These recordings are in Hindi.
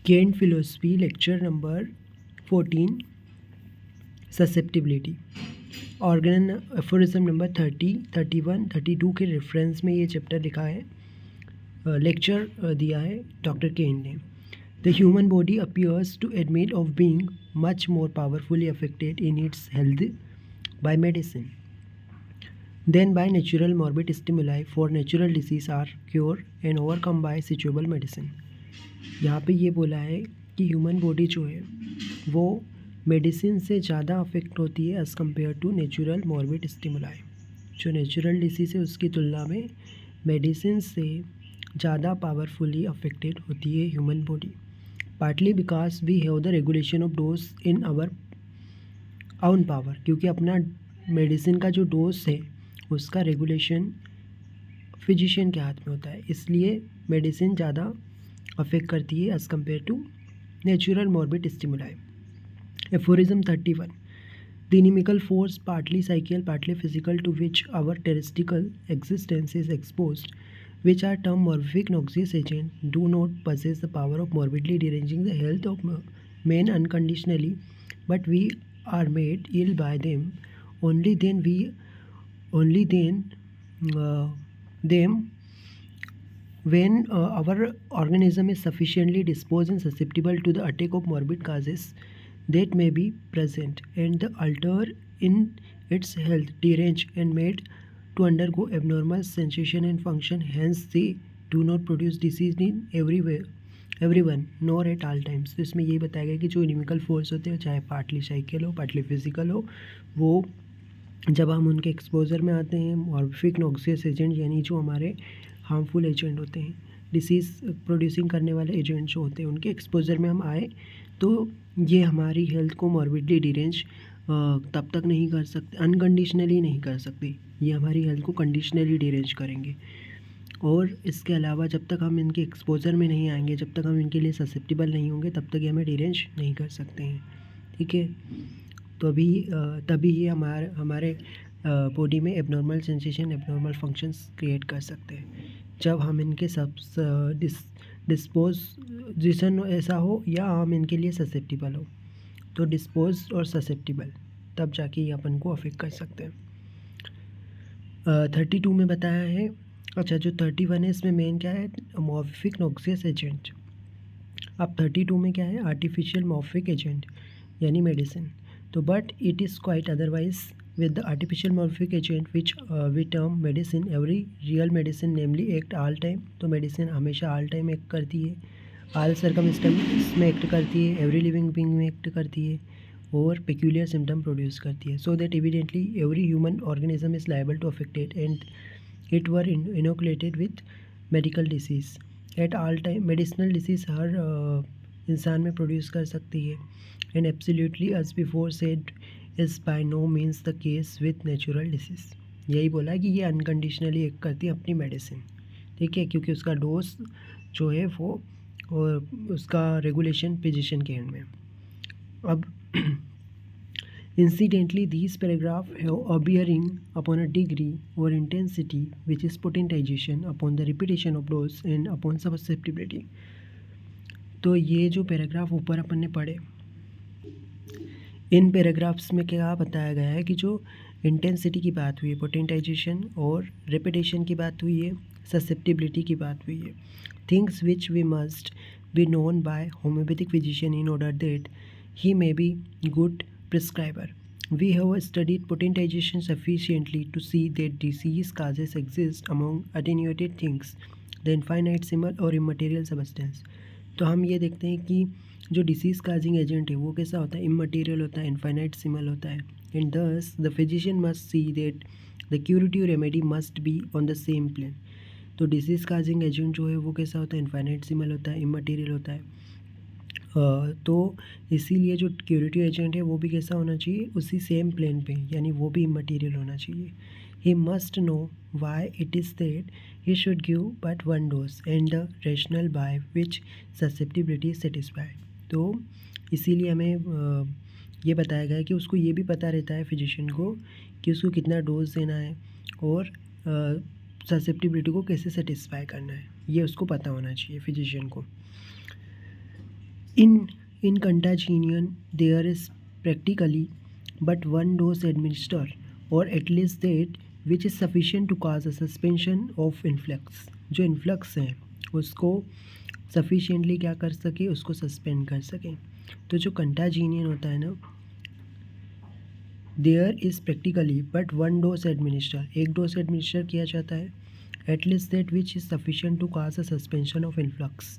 Kant Philosophy, lecture number 14, Susceptibility. Organ aphorism number 30, 31, 32 के रेफरेंस में ये चैप्टर लिखा है, लेक्चर दिया है डॉक्टर केन ने. The human body appears to admit of being much more powerfully affected in its health by medicine than by natural morbid stimuli for natural disease are cure and overcome by suitable medicine. यहाँ पे ये बोला है कि ह्यूमन बॉडी जो है वो मेडिसिन से ज़्यादा अफेक्ट होती है as compare to natural morbid stimuli. जो नेचुरल डिसीज़ है उसकी तुलना में मेडिसिन से ज़्यादा पावरफुली अफेक्टेड होती है human body. Partly because we have the regulation of dose in our own power, क्योंकि अपना मेडिसिन का जो डोज है उसका रेगुलेशन फिजिशियन के हाथ में होता है, इसलिए मेडिसिन ज़्यादा अफेक्ट करती है as compare to natural morbid stimuli. Aphorism 31. The inimical force, partly psychical, partly physical, to which our terrestrial existence is exposed, which are termed morphic noxious agents, do not possess the power of morbidly deranging the health of men unconditionally, but we are made ill by them. Only then, them when our organism is sufficiently disposed and susceptible to the attack of morbid causes that may be present, and the alter in its health, derange and made to undergo abnormal sensation and function. Hence they do not produce disease in everyone nor at all times. तो इसमें यही बताया गया कि जो इनिमिकल फोर्स होते हैं, चाहे पार्टली साइकिल हो पार्टली फिजिकल हो, वो जब हम उनके एक्सपोजर में आते हैं, मॉर्फिक नॉक्सियस एजेंट यानी जो हमारे हार्मफुल एजेंट होते हैं, डिसीज़ प्रोड्यूसिंग करने वाले एजेंट जो होते हैं, उनके एक्सपोजर में हम आए तो ये हमारी हेल्थ को मॉर्बिडली डिरेंज तब तक नहीं कर सकते, अनकंडीशनली नहीं कर सकते, ये हमारी हेल्थ को कंडीशनली डिरेंज करेंगे. और इसके अलावा जब तक हम इनके एक्सपोजर में नहीं आएंगे, जब तक हम इनके लिए ससेप्टिबल नहीं होंगे, तब तक ये हमें डिरेंज नहीं कर सकते हैं. ठीक है, तो तभी ये हमारे बॉडी में abnormal sensation, abnormal functions create कर सकते हैं. जब हम इनके डिस्पोजिशन ऐसा हो या हम इनके लिए ससेप्टिबल हो, तो डिस्पोज और ससेप्टिबल, तब जाके ये अपन को अफेक्ट कर सकते हैं. 32 में बताया है. अच्छा, जो 31 है इसमें मेन क्या है, मॉर्फिक नॉक्सियस एजेंट. अब 32 में क्या है, आर्टिफिशियल मॉर्फिक एजेंट यानी मेडिसिन. तो but it is quite otherwise with the artificial morphic agent which we term medicine. Every real medicine namely act all time. तो मेडिसिन हमेशा all time एक्ट करती है, all circumstances में एक्ट करती है, every living being में एक्ट करती है और peculiar symptom प्रोड्यूस करती है. So that evidently every human organism is liable to affected and it were inoculated with medical disease at all time. medicinal disease हर इंसान में प्रोड्यूस कर सकती है. and absolutely as before said is by no means the case with natural disease. यही बोला कि ये अनकंडीशनली एक करती है अपनी मेडिसिन. ठीक है, क्योंकि उसका डोज जो है वो और उसका रेगुलेशन फिजिशियन के हैंड में. अब incidentally these paragraph have a bearing upon a degree or intensity which is potentization upon the repetition of dose and upon susceptibility. तो ये जो पैराग्राफ ऊपर अपन ने पढ़े, इन पैराग्राफ्स में क्या बताया गया है कि जो इंटेंसिटी की बात हुई है, पोटेंटाइजेशन और रेपिटेशन की बात हुई है, ससेप्टिबिलिटी की बात हुई है. Things which we must be known by homeopathic physician in order that he may be good prescriber. We have studied potentization sufficiently to see that disease causes exist among attenuated things the infinite symbol और इमटेरियल सबस्टेंस. तो हम ये देखते हैं कि जो डिसीज़ काजिंग एजेंट है वो कैसा होता है, इमटेरियल होता है, इनफाइनाइट सिमल होता है. And thus the physician must see that the curative remedy must be on the same plane. तो डिसीज़ काजिंग एजेंट जो है वो कैसा होता है, इनफाइनाइट सिमल होता है, इमटेरियल होता है. तो इसीलिए जो क्यूरेटिव एजेंट है वो भी कैसा होना चाहिए, उसी सेम प्लेन पे, यानी वो भी इमटेरियल होना चाहिए. He must know why it is that he should give but one dose and the rationale by which susceptibility is satisfied. तो इसीलिए हमें ये बताया गया है कि उसको ये भी पता रहता है फिजिशियन को कि उसको कितना डोज देना है और ससेप्टिबिलिटी को कैसे सेटिस्फाई करना है, ये उसको पता होना चाहिए फिजिशियन को. In contagion, there is practically but one dose administered, or at least that which is sufficient to cause a suspension of influx. जो influx है उसको sufficiently क्या कर सके, उसको suspend कर सके. तो जो contagion होता है ना, there is practically but one dose administered, एक डोज एडमिनिस्टर किया जाता है, at least that which is sufficient to cause a suspension of influx.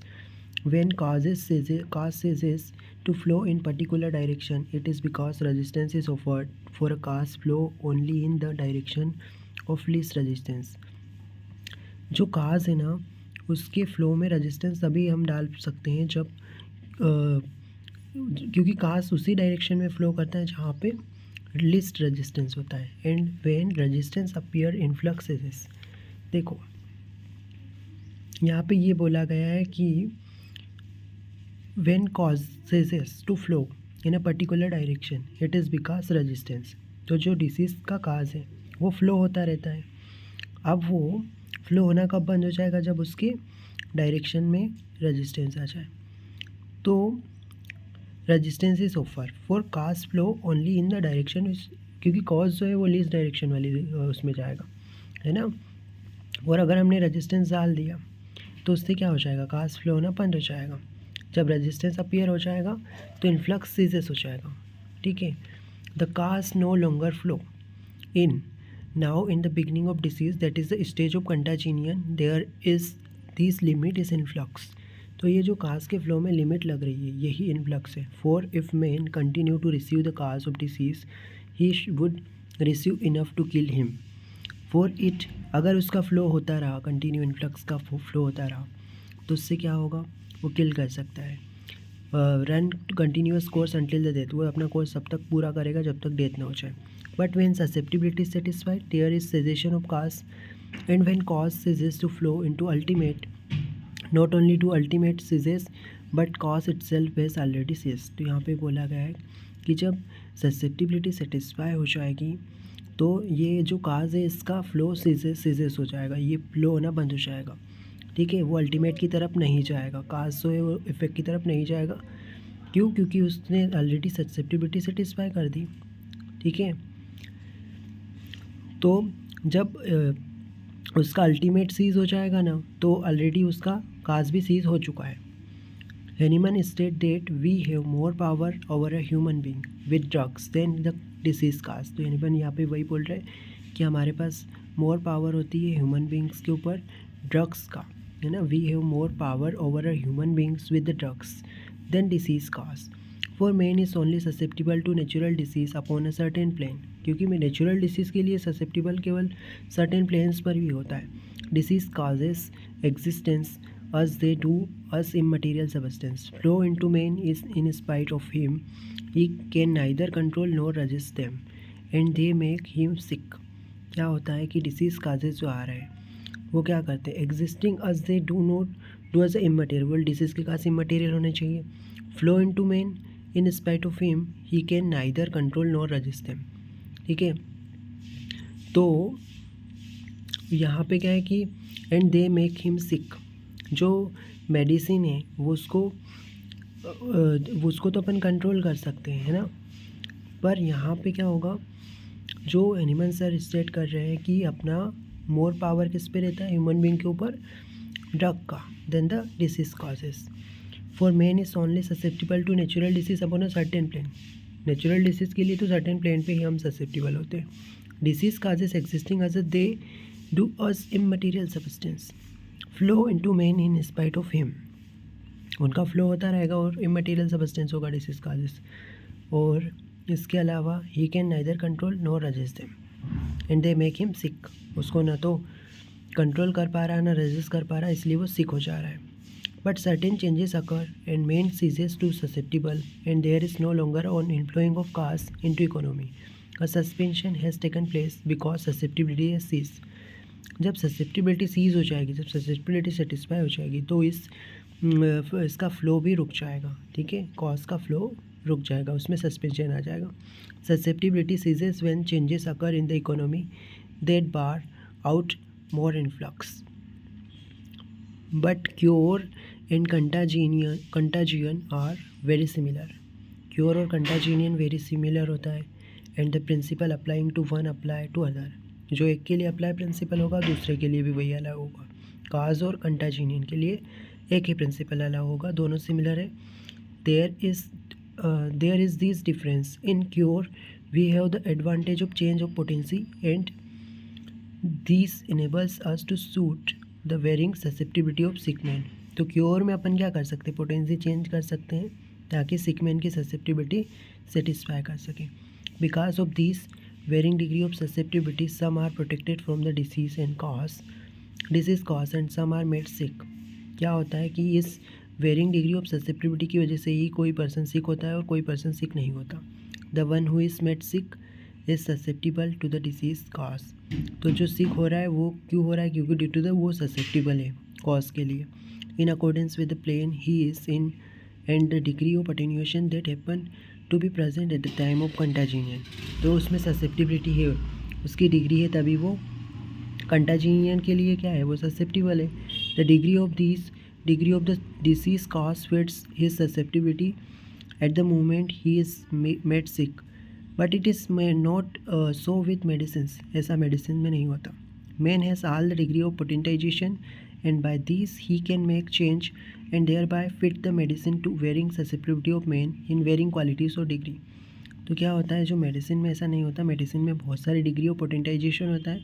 When cause ceases to flow in particular direction, it is because resistance is offered for a cause flow only in the direction of least resistance. जो cause है ना, उसके flow में resistance तभी हम डाल सकते हैं जब क्योंकि cause उसी direction में flow करता है जहाँ पे least resistance होता है. And when resistance appear in flux ceases, देखो यहाँ पे ये बोला गया है कि when cause ceases to flow in a particular direction, it is because resistance. तो जो डिसीज़ का काज है वो फ्लो होता रहता है. अब वो फ्लो होना कब बंद हो जाएगा, जब उसके डायरेक्शन में रेजिस्टेंस आ जाए. तो resistance is offer for cause flow only in the direction, क्योंकि कॉज जो है वो लीस्ट डायरेक्शन वाली उसमें जाएगा, है ना. और अगर हमने रेजिस्टेंस डाल दिया तो उससे क्या हो जाएगा, काज फ्लो होना बंद हो जाएगा. जब रेजिस्टेंस अपीयर हो जाएगा तो इन्फ्लक्स सीजेस हो जाएगा. ठीक है. The cause no longer flow in now in the beginning of disease, that is the stage of contagion, there is this limit is influx. तो ये जो काज के फ्लो में लिमिट लग रही है यही इन्फ्लक्स है. For if man continue to receive the cause of disease he would receive enough to kill him. For it, अगर उसका फ्लो होता रहा, कंटिन्यू इन्फ्लक्स का फ्लो होता रहा, तो उससे क्या होगा, वो किल कर सकता है. Run continuous course until the death, वो अपना कोर्स तब तक पूरा करेगा जब तक डेथ ना हो जाए. But when susceptibility satisfied there is cessation of cause, and when cause ceases to flow into ultimate, not only to ultimate ceases but cause itself has already ceased. तो यहाँ पे बोला गया है कि जब ससेप्टिबिलिटी सेटिस्फाई हो जाएगी तो ये जो काज है इसका फ्लो सीजेस हो जाएगा, ये फ्लो होना बंद हो जाएगा. ठीक है. वो अल्टीमेट की तरफ नहीं जाएगा, काज जो है वो इफेक्ट की तरफ नहीं जाएगा. क्यों, क्योंकि उसने ऑलरेडी ससेप्टिबिलिटी सेटिस्फाई कर दी. ठीक है. तो जब उसका अल्टीमेट सीज हो जाएगा ना, तो ऑलरेडी उसका काज भी सीज हो चुका है. Hahnemann stated that we have more power over a human being with drugs than the disease cause. तो Hahnemann यहाँ पे वही बोल रहे हैं कि हमारे पास मोर पावर होती है ह्यूमन बींग्स के ऊपर ड्रग्स का, है ना. We have more power over a human beings with the drugs than disease cause. For man is only susceptible to natural disease upon a certain plane, क्योंकि मैं नेचुरल डिसीज़ के लिए ससेप्टिबल केवल सर्टेन प्लेन्स पर भी होता है. Disease causes existence as they do us immaterial substance flow into man is in spite of him, he can neither control nor resist them and they make him sick. क्या होता है कि डिसीज़ काजेज जो आ रहे हैं वो क्या करते हैं, existing as they do not do as immaterial, disease के काज इमटेरियल होने चाहिए. Flow into man in spite of him he can neither control nor resist them. ठीक है. तो यहाँ पे क्या है कि and they make him sick, जो मेडिसिन है वो उसको तो अपन कंट्रोल कर सकते हैं, है ना. पर यहाँ पे क्या होगा, जो एनिमल सर स्टेट कर रहे हैं कि अपना मोर पावर किस पे रहता है, ह्यूमन बींग के ऊपर ड्रग का, than the disease causes. For man is only susceptible to natural disease upon a certain plane. Natural disease के लिए तो सर्टेन प्लेन पे ही हम ससेप्टिबल होते हैं. Disease causes existing as they do us immaterial substance flow into man in spite of him. उनका फ्लो होता रहेगा और इमटेरियल सब्सटेंस होगा डिसीज काजेस. और इसके अलावा he can neither control nor resist them and they make him sick. उसको ना तो कंट्रोल कर पा रहा है ना रेजिस्ट कर पा रहा है, इसलिए वो सिक हो जा रहा है. But certain changes occur and man ceases to susceptible and there is no longer on inflowing of cause into economy. A suspension has taken place because susceptibility has cease. जब ससेप्टिबिलिटी सीज हो जाएगी, जब ससेप्टिबिलिटी सेटिस्फाई हो जाएगी तो इसका फ्लो भी रुक जाएगा. ठीक है. कॉज का फ्लो रुक जाएगा, उसमें सस्पेंशन आ जाएगा. Susceptibility ceases when changes occur in the economy that bar out more influx but cure and contagion are very similar. Cure और कंटाजिनियन वेरी सिमिलर होता है। And the principle applying to one apply to other, जो एक के लिए अप्लाई प्रिंसिपल होगा दूसरे के लिए भी वही अलग होगा। काज और कंटाजिनियन के लिए एक ही प्रिंसिपल अलग होगा, दोनों सिमिलर है। There is this difference in cure we have the advantage of change of potency and this enables us to suit the varying susceptibility of sick men. तो क्योर में अपन क्या कर सकते हैं, पोटेंसी चेंज कर सकते हैं ताकि सिकमेन की ससेप्टिबिलिटी सेटिस्फाई कर सकें। Because of this varying degree of susceptibility some are protected from the disease cause and some are made sick. क्या होता है कि इस वेरिंग डिग्री ऑफ ससेप्टिबिलिटी की वजह से ही कोई पर्सन सिक होता है और कोई पर्सन सिक नहीं होता। The one who is made sick is susceptible to the disease cause. तो जो सिक हो रहा है वो क्यों हो रहा है, क्योंकि ड्यू टू द वो ससेप्टिबल है कॉज के लिए। In accordance with the plane he is in and the degree of attenuation that happen to be present at the time of contagion. तो उसमें ससेप्टिबिलिटी है, उसकी डिग्री है, तभी वो कंटाजिनियन के लिए क्या है, वो ससेप्टिबल है। The degree of the disease cause fits his susceptibility at the moment he is made sick, but it is not so with medicine. ऐसा मेडिसिन में नहीं होता। Man has all the degree of potentization and by this he can make change and thereby fit the medicine to varying susceptibility of man in varying qualities और डिग्री। तो क्या होता है, जो मेडिसिन में ऐसा नहीं होता, मेडिसिन में बहुत सारी डिग्री ऑफ पोटेंटाइजेशन होता है,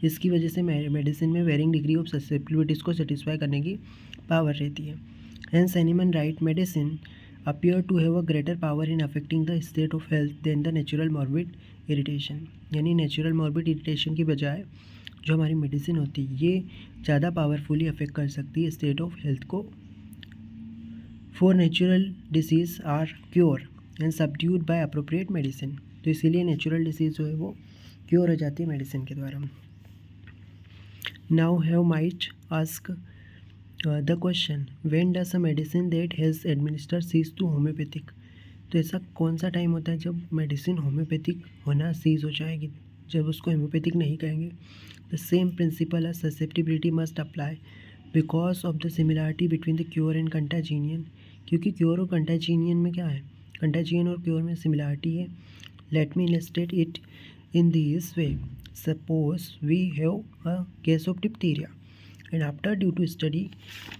इसकी वजह से मेडिसिन में वेरिंग डिग्री ऑफ ससेप्टिबिलिटीज़ को सेटिस्फाई करने की पावर रहती है। Hence animal right medicine appear to have a greater power in affecting the state of health than the natural morbid irritation। यानी नेचुरल मॉर्बिड इरिटेशन की बजाय जो हमारी मेडिसिन होती है ये ज़्यादा पावरफुली अफेक्ट कर सकती है स्टेट ऑफ हेल्थ को। For natural disease are cure and subdued by appropriate medicine. तो इसीलिए नेचुरल डिसीज़ जो है वो क्योर हो जाती है मेडिसिन के द्वारा। Now have might ask the question when does a medicine that has administer cease to homeopathic. तो ऐसा कौन सा टाइम होता है जब मेडिसिन होम्योपैथिक होना सीज हो जाएगी, जब उसको होम्योपैथिक नहीं कहेंगे। The same principle of susceptibility must apply because of the similarity between the cure and contagion. क्योंकि क्योर और कंटाजिनियन में क्या है, कंटाजिनियन और क्योर में सिमिलरिटी है। Let me illustrate it in this way. Suppose we have a case of diphtheria and after due to study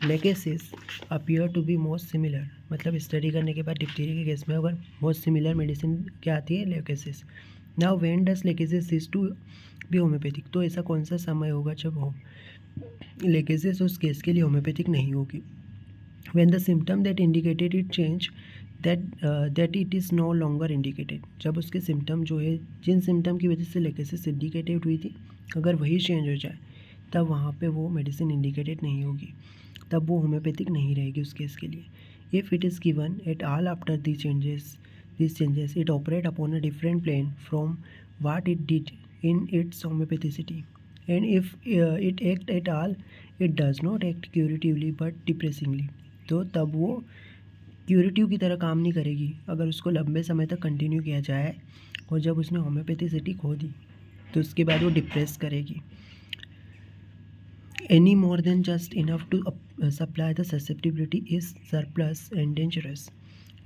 lachesis appear to be most similar. मतलब स्टडी करने के बाद डिप्थीरिया के केस में अगर मोस्ट सिमिलर मेडिसिन क्या आती है, lachesis. Now when does lachesis cease to be homeopathic. तो ऐसा कौन सा समय होगा जब हो लेकेसेस उस केस के लिए होम्योपैथिक नहीं होगी। When the symptom that indicated it change that it is no longer indicated. जब उसके सिम्टम जो है, जिन सिम्टम की वजह से लेकेसेस इंडिकेटेड हुई थी, अगर वही चेंज हो जाए तब वहाँ पे वो मेडिसिन इंडिकेटेड नहीं होगी, तब वो होम्योपैथिक नहीं रहेगी उस केस के लिए। If it is given at all after these changes it operate upon a different plane from what it did in its homeopathicity, and if it act at all it does not act curatively but depressingly। तो तब वो क्यूरेटिव की तरह काम नहीं करेगी अगर उसको लंबे समय तक कंटिन्यू किया जाए, और जब उसने होम्योपैथिसिटी खो दी तो उसके बाद वो डिप्रेस करेगी। Any more than just enough to supply the susceptibility is surplus and dangerous।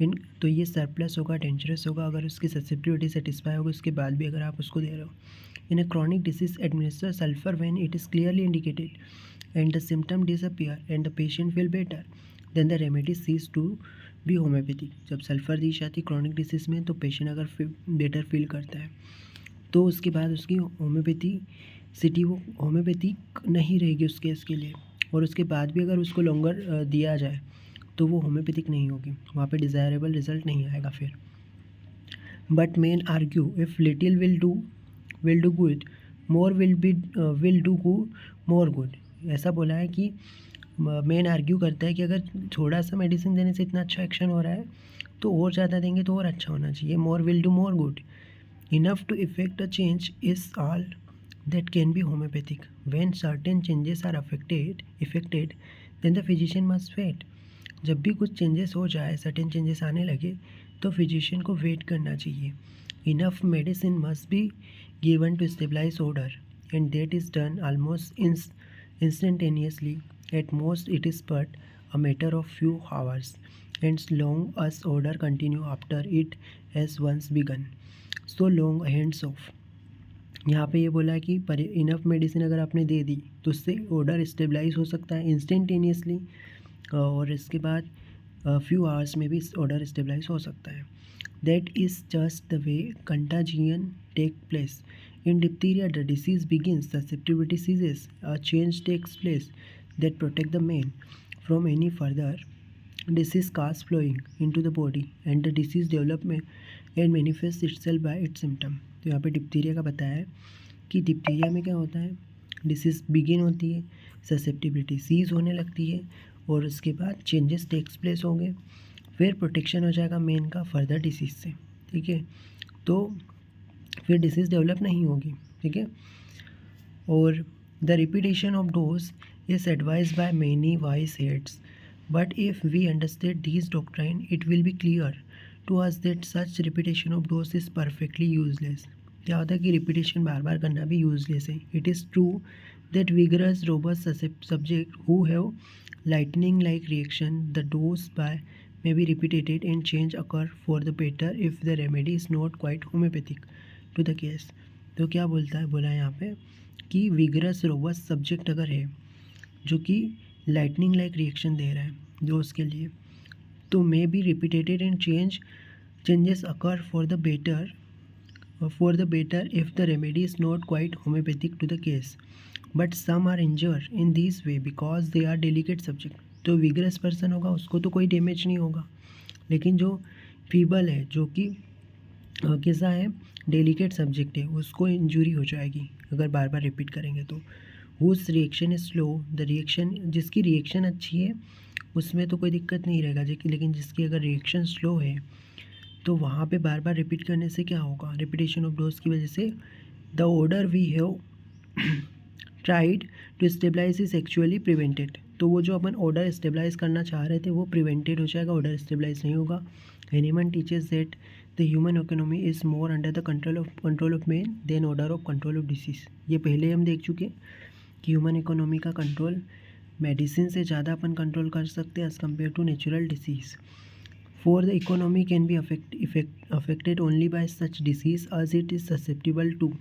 इन तो ये सरप्लस होगा, डेंजरस होगा अगर उसकी ससेप्टिबिलिटी सेटिस्फाई होगी उसके बाद भी अगर आप उसको दे रहे हो। In a chronic disease administer sulphur when it is clearly indicated and the symptom disappear and the patient feel better then the remedy cease to be homeopathic. जब सल्फर दी जाती क्रॉनिक डिसीज में तो पेशेंट अगर बेटर फील करता है तो उसके बाद उसकी होम्योपैथी वो होम्योपैथिक नहीं रहेगी उस केस के लिए, और उसके बाद भी अगर उसको लॉन्गर दिया जाए तो वो होम्योपैथिक नहीं होगी, वहाँ पे डिज़ायरेबल रिजल्ट नहीं आएगा फिर। But main argue if little will do good more will do more good. ऐसा बोला है कि मेन आर्ग्यू करता है कि अगर थोड़ा सा मेडिसिन देने से इतना अच्छा एक्शन हो रहा है तो और ज़्यादा देंगे तो और अच्छा होना चाहिए। More will do more good enough to effect a change is all that can be homeopathic। When certain changes are effected then the physician must wait। जब भी कुछ चेंजेस हो जाए, सर्टेन चेंजेस आने लगे तो फिजिशियन को वेट करना चाहिए। Enough medicine must be given to stabilize order and that is done almost instantaneously. At most it is but a matter of few hours, and so long as order continue after it has once begun, so long hands off. यहाँ पे ये बोला है कि पर इनफ मेडिसिन अगर आपने दे दी तो उससे ऑर्डर स्टेबलाइज हो सकता है इंस्टेंटेनियसली, और इसके बाद फ्यू आवर्स में भी ऑर्डर स्टेबलाइज हो सकता है. That is just the way contagion take place. In diphtheria the disease begins, susceptibility ceases, a change takes place that protect the man from any further disease cause flowing into the body and the disease development and manifests itself by its symptom. तो यहाँ पे डिप्थीरिया का बताया है कि डिप्थीरिया में क्या होता है, डिसीज़ बिगिन होती है, ससेप्टिबिलिटी सीज होने लगती है, और उसके बाद चेंजेस टेक्स प्लेस होंगे, फिर प्रोटेक्शन हो जाएगा मेन का फर्दर डिसीज़ से. ठीक है, तो फिर डिसीज़ डेवलप नहीं होगी. ठीक है, और the repetition of dose is advise by many wise heads. But if we understand these doctrine, it will be clear to us that such repetition of dose is perfectly useless. क्या होता है कि रिपीटेशन बार बार करना भी यूजलेस है. It is true that vigorous robust subject who have lightning like reaction, the dose by may be repeated and change occur for the better if the remedy is not quite homeopathic to the case. तो क्या बोलता है, बोला है यहाँ पे कि vigorous robust subject अगर है जो कि लाइटनिंग लाइक रिएक्शन दे रहा है डोज के लिए, तो may be repeated and changes occur for the better if the remedy is not quite homeopathic to the case, but some are injure in this way because they are delicate subject. तो विगरस पर्सन होगा उसको तो कोई डैमेज नहीं होगा, लेकिन जो फीबल है, जो कि कैसा है, डेलिकेट सब्जेक्ट है, उसको इंजरी हो जाएगी अगर बार बार रिपीट करेंगे तो. Whose reaction is slow, the reaction जिसकी रिएक्शन अच्छी है उसमें तो कोई दिक्कत नहीं रहेगा, लेकिन जिसकी अगर रिएक्शन स्लो है तो वहाँ पे बार बार रिपीट करने से क्या होगा, रिपीटेशन ऑफ डोज की वजह से the order we have tried to stabilize is actually prevented. तो वो जो अपन ऑर्डर स्टेबलाइज करना चाह रहे थे वो प्रिवेंटेड हो जाएगा, ऑर्डर स्टेबलाइज नहीं होगा. Hahnemann teachers that the human economy is more under the control of man than order of control of disease. ये पहले हम देख चुके कि ह्यूमन इकोनॉमी का कंट्रोल मेडिसिन से ज़्यादा अपन कंट्रोल कर सकते हैं as compare to natural disease. For the economy can be affected only by such disease as it is susceptible to,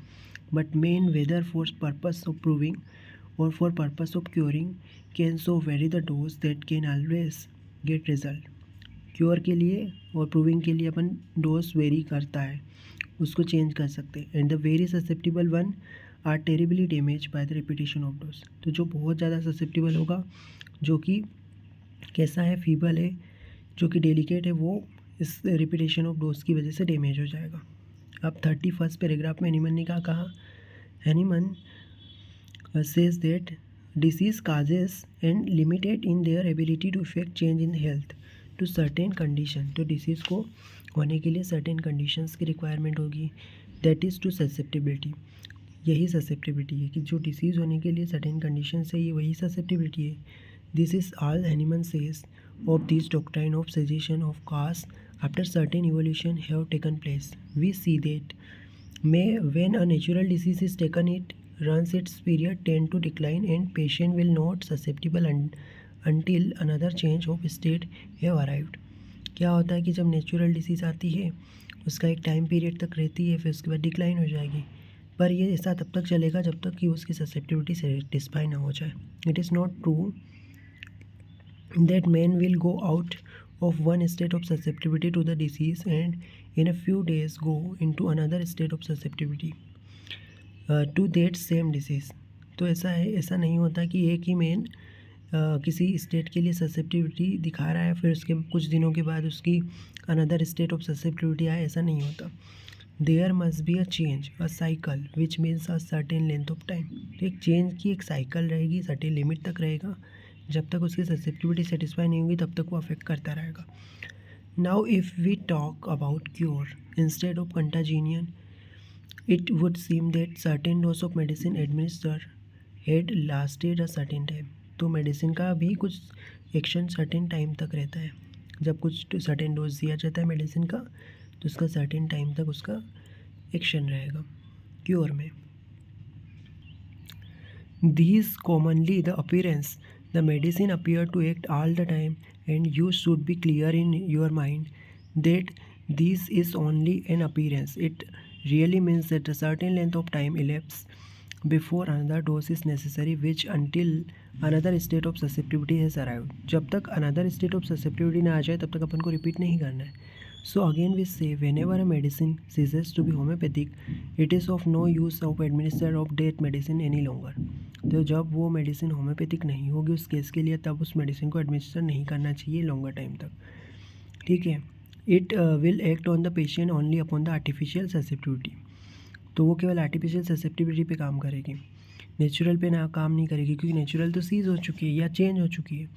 but men whether for purpose of proving और for purpose of curing can so very the dose that can always get result. Cure के लिए और प्रूविंग के लिए अपन डोज वेरी करता है, उसको चेंज कर सकते हैं. And the very susceptible one are terribly damage by the repetition of dose. तो जो बहुत ज़्यादा ससेप्टिबल होगा, जो कि कैसा है, फीबल है, जो कि डेलिकेट है, वो इस रिपीटेशन ऑफ डोज की वजह से डैमेज हो जाएगा. अब 31 पैराग्राफ में हैनीमन ने क्या कहा, Hahnemann says that disease causes and limited in their ability to effect change in health to certain condition. तो डिसीज़ को होने के लिए सर्टेन कंडीशंस की रिक्वायरमेंट होगी, दैट इज़ टू ससेप्टिबिलिटी. यही ससेप्टिबिलिटी है कि जो डिसीज़ होने के लिए सर्टेन कंडीशन है, ये वही ससेप्टिबिलिटी है. This is all Hahnemann says of this doctrine of suggestion of cause after certain evolution have taken place. We see that when a natural disease is taken it runs its period tend to decline and patient will not susceptible until another change of state have arrived. क्या होता है कि जब नेचुरल डिसीज़ आती है उसका एक टाइम पीरियड तक रहती है, फिर उसके बाद डिक्लाइन हो जाएगी, पर ये ऐसा तब तक चलेगा जब तक कि उसकी ससेप्टिबिलिटी सेटिस्फाई ना हो जाए. It is not true that man will go out of one state of susceptibility to the disease and in a few days go into another state of susceptibility to that same disease. तो ऐसा नहीं होता कि एक ही मेन किसी स्टेट के लिए ससेप्टिबिलिटी दिखा रहा है, फिर उसके कुछ दिनों के बाद उसकी अनदर स्टेट ऑफ ससेप्टिबिलिटी आए, ऐसा नहीं होता. There must be a change, a cycle which means a certain length of time. तो एक चेंज की एक साइकिल रहेगी, सर्टेन लिमिट तक रहेगा, जब तक उसकी ससेप्टिबिलिटी सेटिस्फाई नहीं होगी तब तक वो अफेक्ट करता रहेगा. Now if we talk about cure instead of contagion, it would seem that certain dose of medicine administered had lasted a certain time. तो मेडिसिन का भी कुछ एक्शन सर्टेन टाइम तक रहता है. जब कुछ सर्टेन डोज दिया जाता है मेडिसिन का तो उसका सर्टेन टाइम तक उसका एक्शन रहेगा. क्योर में these commonly the appearance, The medicine appear to act all the time, and you should be clear in your mind that this is only an appearance. It really means that a certain length of time elapses before another dose is necessary, which until another state of susceptibility has arrived. जब तक another state of susceptibility ना आ जाए तब तक अपन को रिपीट नहीं करना है. So again we say, whenever a medicine ceases to be homeopathic, it is of no use of administer of that medicine any longer. तो जब वो मेडिसिन होम्योपैथिक नहीं होगी उस केस के लिए, तब उस मेडिसिन को एडमिनिस्टर नहीं करना चाहिए लॉन्गर टाइम तक. ठीक है. It will act on the patient only upon the artificial susceptibility. तो वो केवल आर्टिफिशियल ससेप्टिबिलिटी पे काम करेगी, नेचुरल पे ना काम नहीं करेगी, क्योंकि नेचुरल तो सीज हो चुकी है या चेंज हो चुकी है.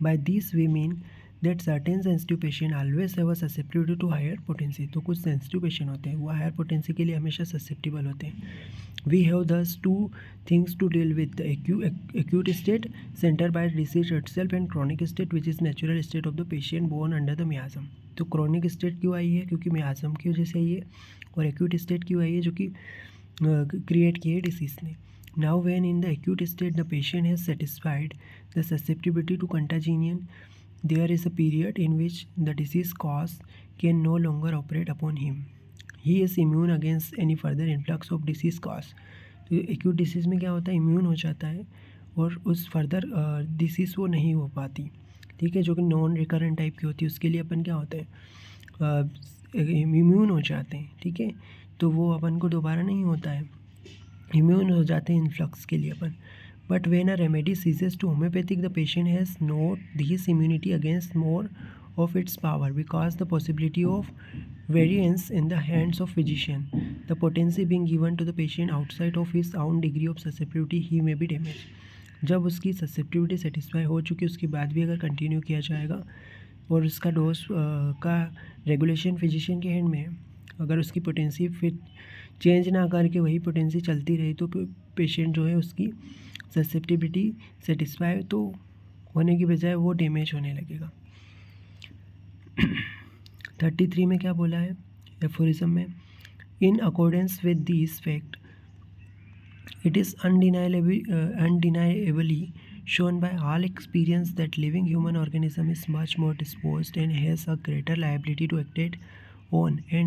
By this we mean that certain sensitive patient always have a susceptibility to higher potency. तो कुछ सेंसिटिव पेशेंट होते हैं वो हायर पोटेंसी के लिए हमेशा ससेप्टिबल होते हैं. We have thus two things to deal with acute state centered by disease itself and chronic state which is natural state of the patient born under the miasm. तो chronic state क्यों आई है? क्योंकि miasm की वजह से आई है. और acute state क्यों आई है? जो कि क्रिएट की है डिसीज ने. Now when in the acute state the patient has satisfied the susceptibility to contagion, there is a period in which the disease cause can no longer operate upon him. He is immune against any further influx of disease cause. तो एक्यूट डिसीज़ में क्या होता है? इम्यून हो जाता है और उस फर्दर डिसीज़ वो नहीं हो पाती. ठीक है. जो कि नॉन रिकरेंट टाइप की होती है उसके लिए अपन क्या होता है? इम्यून हो जाते हैं. ठीक है. तो वो अपन को दोबारा नहीं होता है, इम्यून हो जाते हैं इन्फ्लक्स के लिए अपन. But when a remedy ceases to homeopathic, the patient has not this immunity against more of its power, because the possibility of variance in the hands of physician, the potency being given to the patient outside of his own degree of susceptibility, he may be damaged. जब उसकी ससेप्टिबिलिटी सेटिस्फाई हो चुकी उसके बाद भी अगर कंटिन्यू किया जाएगा और उसका डोज का रेगुलेशन फिजिशियन के हैंड में है, अगर उसकी पोटेंसी फिर चेंज ना करके वही पोटेंसी चलती रही तो पेशेंट जो है उसकी ससेप्टिबिलिटी सेटिस्फाई तो होने की बजाय वो डैमेज होने लगेगा. 33 में क्या बोला है एफोरिज्म में? इन accordance with this fact it is undeniably shown by all experience that living human organism is much more disposed and has a greater liability to act on and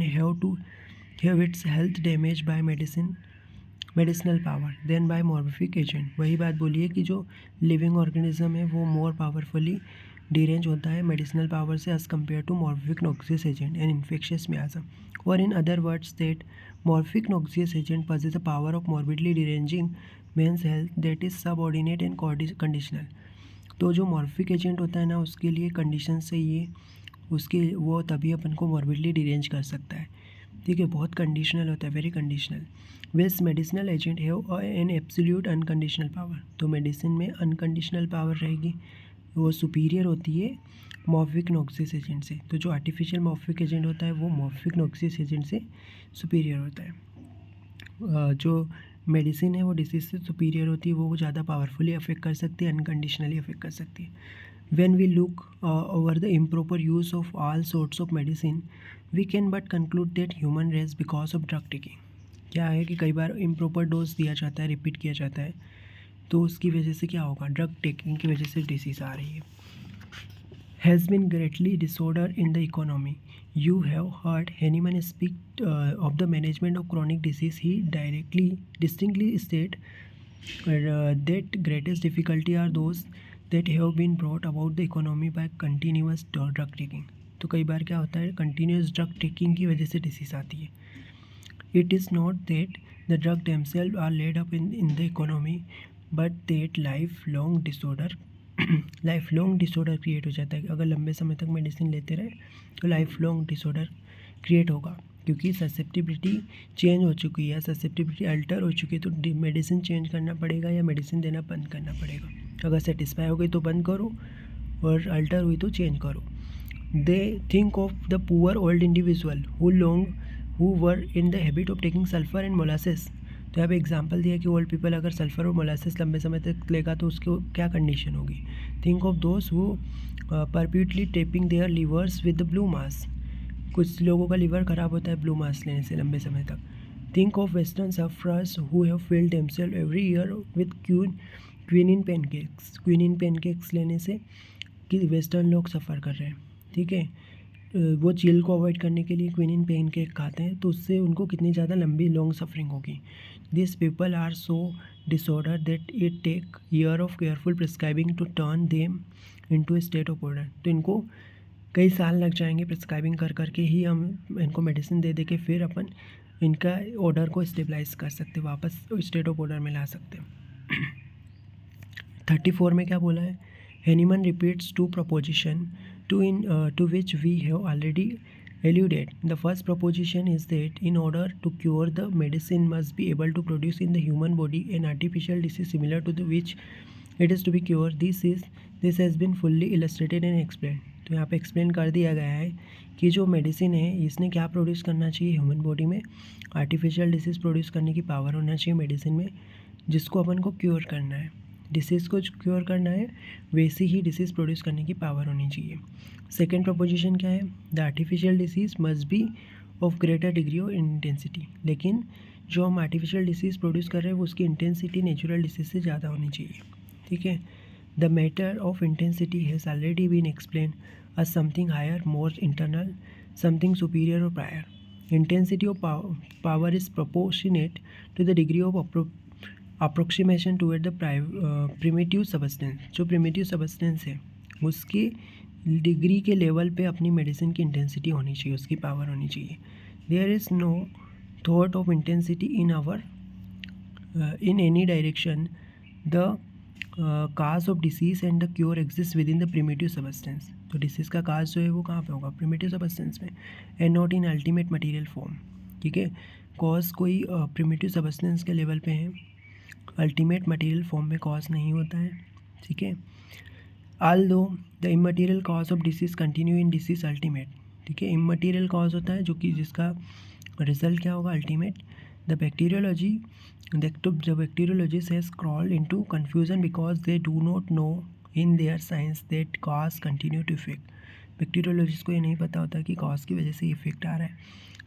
have its health damaged by medicinal power than by morphic agent. वही बात बोलिए कि जो लिविंग ऑर्गेनिज्म है वो मोर पावरफुली डिरेंज होता है मेडिसिनल पावर से as compared to morphic noxious agent and infectious miasm. और in other words that morphic noxious agent possess a power of morbidly deranging man's health that is subordinate and conditional. तो जो मॉर्फिक एजेंट होता है ना उसके लिए कंडीशन से ये उसके वो तभी अपन को मॉर्बिडली डिरेंज कर सकता है. ठीक है. बहुत कंडीशनल होता है, very conditional. West medicinal agent have an absolute unconditional power. तो मेडिसिन में अनकंडीशनल पावर रहेगी, वो सुपीरियर होती है मॉर्फिक नॉक्सियस एजेंट से. तो जो आर्टिफिशियल मॉर्फिक एजेंट होता है वो मॉर्फिक नॉक्सियस एजेंट से सुपीरियर होता है. जो मेडिसिन है वो डिसीज से सुपीरियर होती है, वो ज़्यादा पावरफुली अफेक्ट कर सकती है, अनकंडीशनली अफेक्ट कर सकती है. When we look over the improper use of all sorts of medicine, we can but conclude that human race because of drug taking. क्या है कि कई बार इम्प्रॉपर डोज दिया जाता है, रिपीट किया जाता है, तो उसकी वजह से क्या होगा? ड्रग टेकिंग की वजह से डिसीज़ आ रही है. Has been greatly disorder in the economy. You have heard Hahnemann speak of the management of chronic disease. He distinctly state that greatest difficulty are those that have been brought about the economy by continuous drug taking. तो कई बार क्या होता है? कंटिन्यूस ड्रग टेकिंग की वजह से डिसीज़ आती है. It is not that the drug themselves are led up in the economy, but that life long disorder create हो जाता है. अगर लंबे समय तक मेडिसिन लेते रहे तो लाइफ लॉन्ग डिसऑर्डर क्रिएट होगा, क्योंकि ससेप्टिबिलिटी चेंज हो चुकी है, ससेप्टिबिलिटी अल्टर हो चुकी है. तो मेडिसिन चेंज करना पड़ेगा या मेडिसिन देना बंद करना पड़ेगा. अगर सेटिस्फाई हो गई तो बंद करो और अल्टर हुई तो चेंज करो. They think of the poor old individual who were in the habit of taking sulphur and molasses. तो यहाँ पे एग्जांपल दिया कि ओल्ड पीपल अगर सल्फर और मोलासेस लंबे समय तक लेगा तो उसकी क्या कंडीशन होगी. Think of those who perpetually tapping their livers with the blue mass. कुछ लोगों का लीवर ख़राब होता है ब्लू मास लेने से लंबे समय तक. Think of western sufferers who have filled themselves every year with quinine pancakes लेने से कि वेस्टर्न लोग सफ़र कर रहे हैं, ठीक है। वो चिल को अवॉइड करने के लिए क्विनिन पेनकेक खाते हैं, तो उससे उनको कितनी ज़्यादा लंबी लॉन्ग सफरिंग होगी। This people are so disorder that it take year of careful prescribing to turn them into a state of order. तो इनको कई साल लग जाएंगे प्रिस्क्राइबिंग कर करके ही हम इनको मेडिसिन दे के फिर अपन इनका ऑर्डर को स्टेबलाइज कर सकते, वापस स्टेट ऑफ ऑर्डर में ला सकते हैं। 34 में क्या बोला है? Hahnemann repeats two propositions to which we have already alluded. The first proposition is that in order to cure, the medicine must be able to produce in the human body an artificial disease similar to which it is to be cured. This has been fully illustrated and explained. तो यहाँ पे एक्सप्लेन कर दिया गया है कि जो मेडिसिन है इसने क्या प्रोड्यूस करना चाहिए ह्यूमन बॉडी में, आर्टिफिशियल डिसीज़ प्रोड्यूस करने की पावर होना चाहिए मेडिसिन में, जिसको अपन को क्योर करना है। डिसीज़ को क्योर करना है, वैसी ही डिसीज़ प्रोड्यूस करने की पावर होनी चाहिए। सेकेंड प्रपोजिशन क्या है? The artificial disease must be of greater degree of intensity. लेकिन जो हम आर्टिफिशियल डिसीज़ प्रोड्यूस कर रहे हैं वो उसकी इंटेंसिटी नेचुरल डिसीज़ से ज़्यादा होनी चाहिए, ठीक है। The matter of intensity has already been explain as something higher, more internal, something superior or prior. Intensity of power is proportionate to the degree of approximation toward the primitive substance. जो primitive substance है उसकी डिग्री के लेवल पे अपनी मेडिसिन की इंटेंसिटी होनी चाहिए, उसकी पावर होनी चाहिए। There is no thought of intensity in any direction. The cause of disease and the cure exists within the primitive substance. तो डिसीज़ का काज जो है वो कहाँ पे होगा? प्रिमिटिव सबस्टेंस में, and not in ultimate material form, ठीक है। कॉज कोई प्रिमिटिव सबस्टेंस के लेवल पे है, अल्टीमेट मटेरियल फॉर्म में कॉज नहीं होता है, ठीक है। Although the immaterial cause of disease continue in disease ultimate, ठीक है। इमटेरियल कॉज होता है जो कि जिसका रिजल्ट क्या होगा? Ultimate. The bacteriologists has crawled into confusion because they do not know in their science that cause continue to affect. Bacteriologist को ये नहीं पता होता कि cause की वजह से इफेक्ट आ रहा है।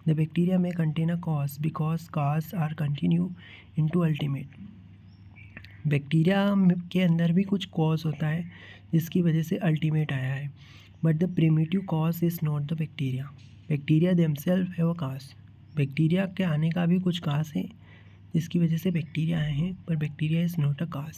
The bacteria may contain a cause because cause are continue into ultimate. Bacteria के अंदर भी कुछ कॉज होता है जिसकी वजह से अल्टीमेट आया है, but the primitive cause is not the bacteria. Bacteria themselves have a cause. Bacteria के आने का भी कुछ काज है जिसकी वजह से बैक्टीरिया आए हैं, पर bacteria is not a cause.